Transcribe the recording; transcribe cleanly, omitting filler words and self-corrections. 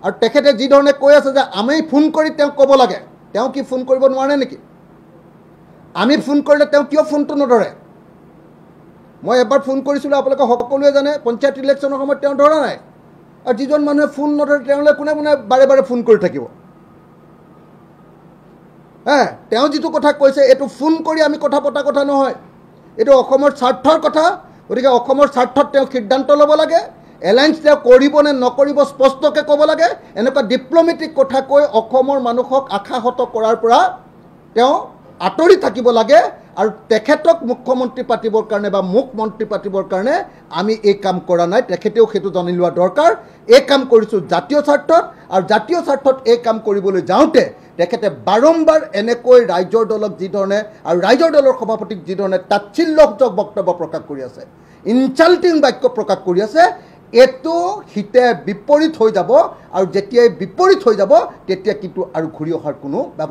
আৰু তেখেতে যি ধৰণে কৈ আছে যে আমি ফোন কৰি তেওঁক ক'ব লাগে, তেওঁ কি ফোন কৰিব নোৱাৰে নেকি? আমি ফোন কৰিলে তেওঁ কিয় ফোনটো নধৰে? মই এবাৰ ফোন কৰিছিলোঁ, আপোনালোকে সকলোৱে জানে, পঞ্চায়ত ইলেকশ্যনৰ সময়ত তেওঁ ধৰা নাই। আৰু যিজন মানুহে ফোন নধৰে তেওঁলৈ কোনে কোনে বাৰে বাৰে ফোন কৰি থাকিব? তেওঁ যিটো কথা কৈছে এইটো ফোন কৰি আমি কথা পতা কথা নহয়, এইটো অসমৰ স্বাৰ্থৰ কথা। গতিকে অসমৰ স্বাৰ্থত তেওঁ সিদ্ধান্ত ল'ব লাগে। এলায়েন্স তেওঁ কৰিব নে নকৰিব স্পষ্টকৈ ক'ব লাগে। এনেকুৱা ডিপ্ল'মেটিক কথা কৈ অসমৰ মানুহক আশাহত কৰাৰ পৰা তেওঁ আঁতৰি থাকিব লাগে। আৰু তেখেতক মুখ্যমন্ত্ৰী পাতিবৰ কাৰণে বা মোক মন্ত্ৰী পাতিবৰ কাৰণে আমি এই কাম কৰা নাই, তেখেতেও সেইটো জানি লোৱা দৰকাৰ। এই কাম কৰিছোঁ জাতীয় স্বাৰ্থত, আৰু জাতীয় স্বাৰ্থত এই কাম কৰিবলৈ যাওঁতে তেখেতে বাৰম্বাৰ এনেকৈ ৰাইজৰ দলক যি ধৰণে আৰু ৰাইজৰ দলৰ সভাপতিক যি ধৰণে তাচ্ছিল্যসূচক বক্তব্য প্ৰকাশ কৰি আছে, ইনচাল্টিং বাক্য প্ৰকাশ কৰি আছে, এইটো হিতে বিপৰীত হৈ যাব। আৰু যেতিয়াই বিপৰীত হৈ যাব তেতিয়া কিন্তু আৰু ঘূৰি অহাৰ কোনো ব্যৱস্থা